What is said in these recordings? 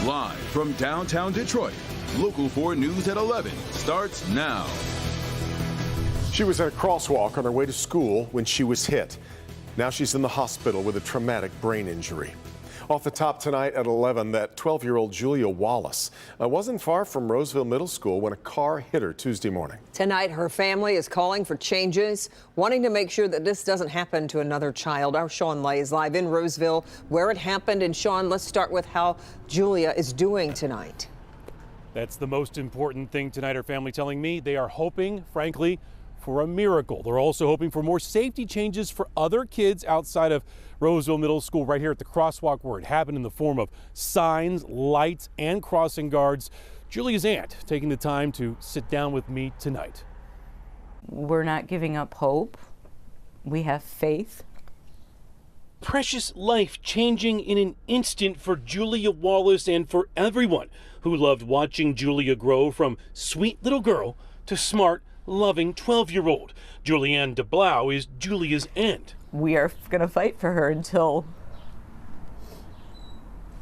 Live from downtown Detroit, Local 4 News at 11 starts now. She was at a crosswalk on her way to school when she was hit. Now she's in the hospital with a traumatic brain injury. Off the top tonight at 11, that 12-year-old Julia Wallace wasn't far from Roseville Middle School when a car hit her Tuesday morning. Tonight, her family is calling for changes, wanting to make sure that this doesn't happen to another child. Our Sean Lay is live in Roseville, where it happened. And Sean, let's start with how Julia is doing tonight. That's the most important thing tonight. Her family telling me they are hoping, frankly, for a miracle. They're also hoping for more safety changes for other kids outside of Roseville Middle School, right here at the crosswalk where it happened, in the form of signs, lights, and crossing guards. Julia's aunt taking the time to sit down with me tonight. We're not giving up hope. We have faith. Precious life changing in an instant for Julia Wallace and for everyone who loved watching Julia grow from sweet little girl to smart, loving 12-year-old. Julianne DeBlau is Julia's aunt. We are going to fight for her until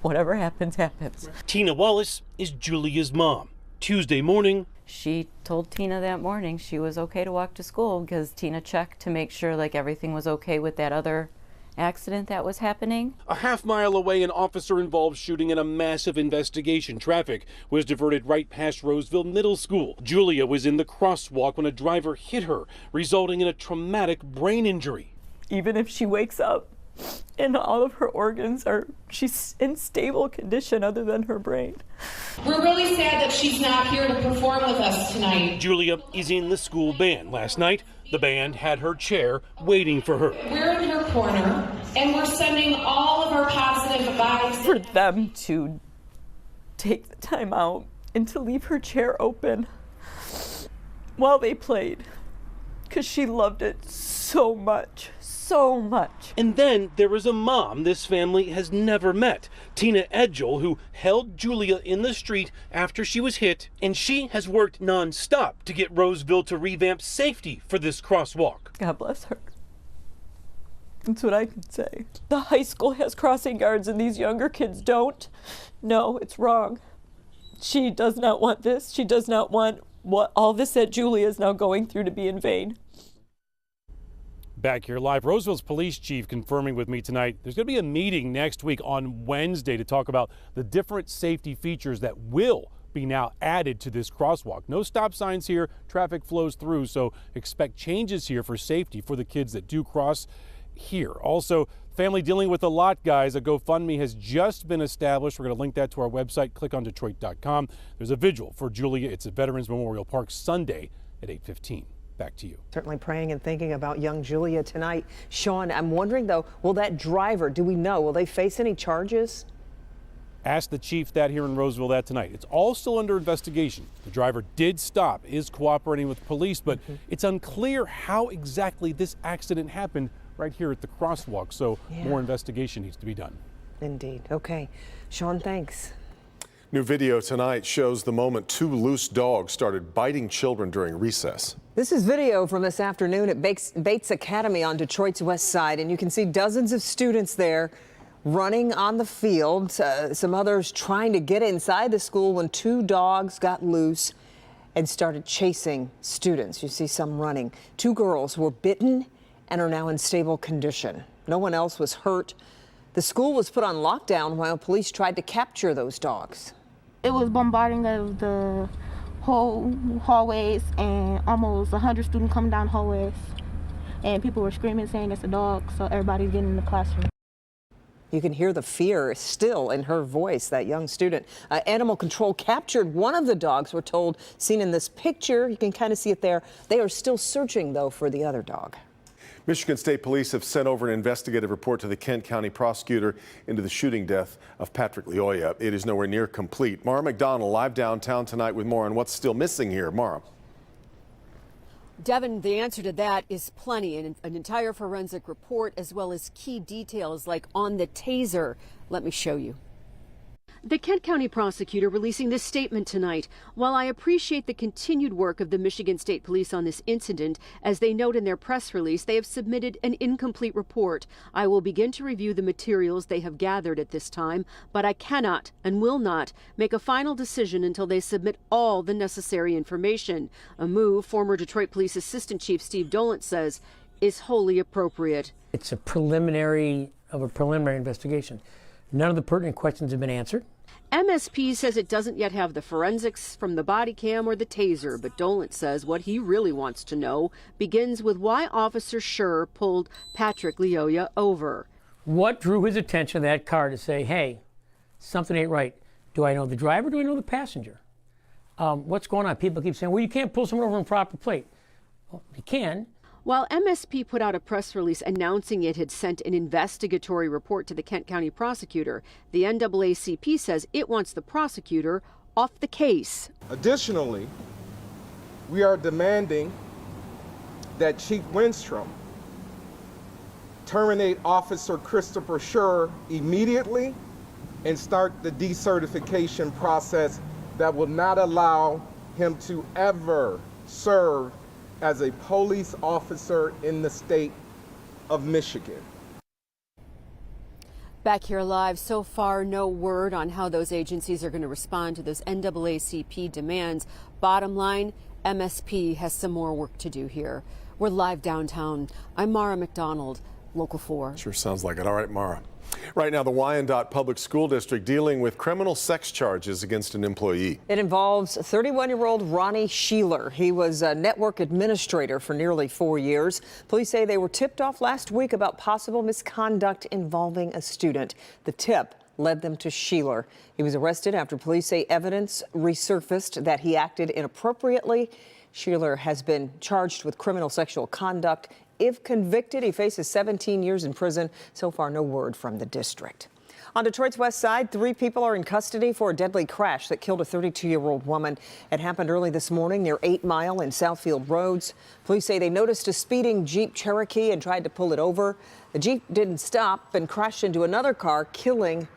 whatever happens, happens. Tina Wallace is Julia's mom. Tuesday morning, she told Tina that morning she was okay to walk to school because Tina checked to make sure like everything was okay with that other accident that was happening. A half-mile away, an officer-involved shooting and a massive investigation. Traffic was diverted right past Roseville Middle School. Julia was in the crosswalk when a driver hit her, resulting in a traumatic brain injury. Even if she wakes up and all of her organs she's in stable condition other than her brain. We're really sad that she's not here to perform with us tonight. Julia is in the school band. Last night, the band had her chair waiting for her. We're in her corner, and we're sending all of our positive vibes. For them to take the time out and to leave her chair open while they played, because she loved it so much. So much. And then there was a mom this family has never met, Tina Edgel, who held Julia in the street after she was hit, and she has worked non-stop to get Roseville to revamp safety for this crosswalk. God bless her. That's what I can say. The high school has crossing guards and these younger kids don't. No, it's wrong. She does not want this. She does not want what all this that Julia is now going through to be in vain. Back here live, Roseville's police chief confirming with me tonight there's going to be a meeting next week on Wednesday to talk about the different safety features that will be now added to this crosswalk. No stop signs here, traffic flows through, so expect changes here for safety for the kids that do cross here. Also, family dealing with a lot, guys. A GoFundMe has just been established. We're going to link that to our website, clickondetroit.com. There's a vigil for Julia. It's at Veterans Memorial Park Sunday at 8:15. Back to you. Certainly praying and thinking about young Julia tonight. Sean, I'm wondering, though, will that driver, do we know, will they face any charges? Ask the chief that here in Roseville that tonight. It's all still under investigation. The driver did stop, is cooperating with police, but it's unclear how exactly this accident happened right here at the crosswalk. So more investigation needs to be done. Indeed. Okay. Sean, thanks. New video tonight shows the moment two loose dogs started biting children during recess. This is video from this afternoon at Bates Academy on Detroit's west side, and you can see dozens of students there running on the field. Some others trying to get inside the school when two dogs got loose and started chasing students. You see some running. Two girls were bitten and are now in stable condition. No one else was hurt. The school was put on lockdown while police tried to capture those dogs. It was bombarding of the whole hallways, and almost 100 students coming down hallways, and people were screaming saying it's a dog, so everybody's getting in the classroom. You can hear the fear still in her voice, that young student. Animal control captured one of the dogs, we're told, seen in this picture. You can kind of see it there. They are still searching, though, for the other dog. Michigan State Police have sent over an investigative report to the Kent County prosecutor into the shooting death of Patrick Lyoya. It is nowhere near complete. Mara McDonald live downtown tonight with more on what's still missing here. Mara. Devin, the answer to that is plenty. An entire forensic report as well as key details like on the taser. Let me show you. The Kent County prosecutor releasing this statement tonight. While I appreciate the continued work of the Michigan State Police on this incident, as they note in their press release, they have submitted an incomplete report. I will begin to review the materials they have gathered at this time, but I cannot and will not make a final decision until they submit all the necessary information. A move former Detroit Police Assistant Chief Steve Dolan says is wholly appropriate. It's a preliminary investigation. None of the pertinent questions have been answered. MSP says it doesn't yet have the forensics from the body cam or the taser, but Dolan says what he really wants to know begins with why Officer Schur pulled Patrick Leoya over. What drew his attention to that car to say, hey, something ain't right? Do I know the driver? Do I know the passenger? What's going on? People keep saying, well, you can't pull someone over in proper plate. Well, you can. While MSP put out a press release announcing it had sent an investigatory report to the Kent County prosecutor, the NAACP says it wants the prosecutor off the case. Additionally, we are demanding that Chief Winstrom terminate Officer Christopher Schur immediately and start the decertification process that will not allow him to ever serve as a police officer in the state of Michigan. Back here live, so far no word on how those agencies are going to respond to those NAACP demands. Bottom line, MSP has some more work to do here. We're live downtown. I'm Mara McDonald, Local 4. Sure sounds like it. All right, Mara. Right now, the Wyandotte Public School District dealing with criminal sex charges against an employee. It involves 31-year-old Ronnie Sheeler. He was a network administrator for nearly 4 years. Police say they were tipped off last week about possible misconduct involving a student. The tip led them to Sheeler. He was arrested after police say evidence resurfaced that he acted inappropriately. Sheeler has been charged with criminal sexual conduct. If convicted, he faces 17 years in prison. So far, no word from the district. On Detroit's west side, 3 people are in custody for a deadly crash that killed a 32-year-old woman. It happened early this morning near 8 Mile and Southfield Roads. Police say they noticed a speeding Jeep Cherokee and tried to pull it over. The Jeep didn't stop and crashed into another car, killing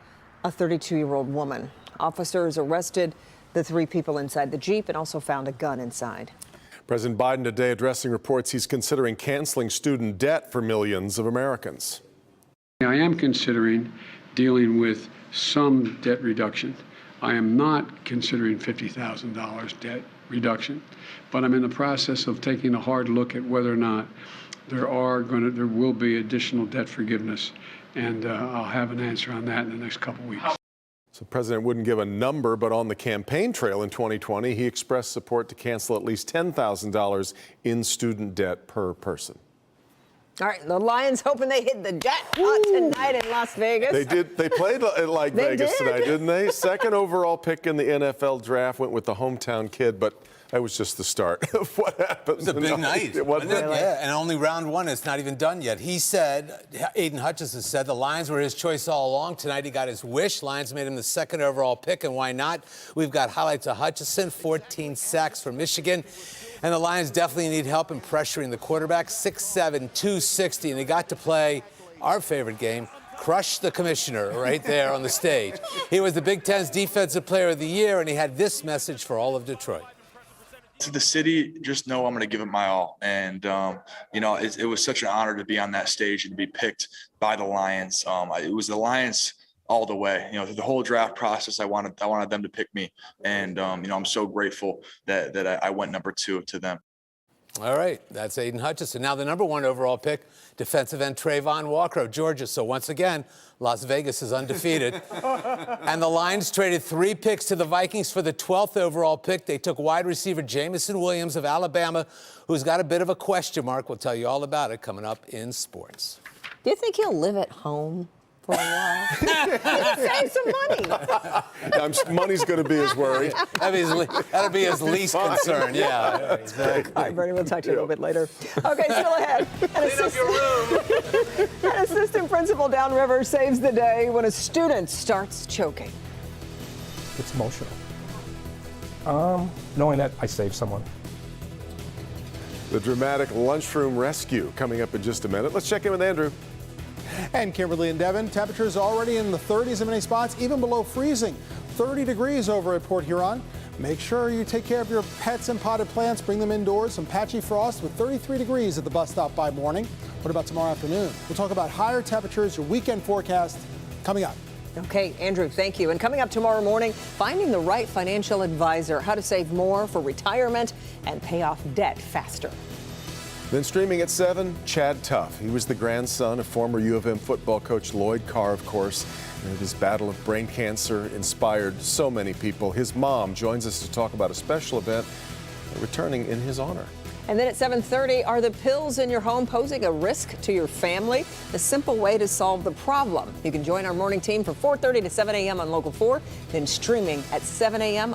a 32-year-old woman. Officers arrested the 3 people inside the Jeep and also found a gun inside. President Biden today addressing reports he's considering canceling student debt for millions of Americans. I am considering dealing with some debt reduction. I am not considering $50,000 debt reduction, but I'm in the process of taking a hard look at whether or not there will be additional debt forgiveness, and I'll have an answer on that in the next couple weeks. So the president wouldn't give a number, but on the campaign trail in 2020, he expressed support to cancel at least $10,000 in student debt per person. All right, the Lions hoping they hit the jackpot tonight in Las Vegas. They did. They played like Vegas tonight, didn't they? Second overall pick in the NFL draft, went with the hometown kid, but that was just the start of what happened. It was a big night. It wasn't it? Yeah, and only round one. It's not even done yet. He said, Aiden Hutchinson said, the Lions were his choice all along. Tonight he got his wish. Lions made him the second overall pick, and why not? We've got highlights of Hutchinson, 14 sacks for Michigan. And the Lions definitely need help in pressuring the quarterback. 6'7", 260, and they got to play our favorite game, Crush the Commissioner, right there on the stage. He was the Big Ten's Defensive Player of the Year, and he had this message for all of Detroit. To the city, just know I'm going to give it my all. And, it was such an honor to be on that stage and to be picked by the Lions. It was the Lions all the way. Through the whole draft process, I wanted them to pick me. And, I'm so grateful that I went number 2 to them. All right, that's Aiden Hutchinson. Now the number 1 overall pick, defensive end Trayvon Walker of Georgia. So once again, Las Vegas is undefeated. And the Lions traded 3 picks to the Vikings for the 12th overall pick. They took wide receiver Jamison Williams of Alabama, who's got a bit of a question mark. We'll tell you all about it coming up in sports. Do you think he'll live at home for a while? Save some money. Money's going to be his worry. That'll be his least concern. Yeah, exactly. All right, Bernie, we'll talk to you a little bit later. Okay, still ahead. An assistant principal downriver saves the day when a student starts choking. It's emotional. Knowing that I saved someone. The dramatic lunchroom rescue coming up in just a minute. Let's check in with Andrew. And Kimberly and Devin, temperatures already in the 30s in many spots, even below freezing. 30 degrees over at Port Huron. Make sure you take care of your pets and potted plants. Bring them indoors. Some patchy frost with 33 degrees at the bus stop by morning. What about tomorrow afternoon? We'll talk about higher temperatures, your weekend forecast coming up. Okay, Andrew, thank you. And coming up tomorrow morning, finding the right financial advisor, how to save more for retirement and pay off debt faster. Then streaming at 7, Chad Tuff. He was the grandson of former U of M football coach Lloyd Carr, of course. And his battle of brain cancer inspired so many people. His mom joins us to talk about a special event returning in his honor. And then at 7:30, are the pills in your home posing a risk to your family? The simple way to solve the problem. You can join our morning team from 4:30 to 7 a.m. on Local 4, then streaming at 7 a.m.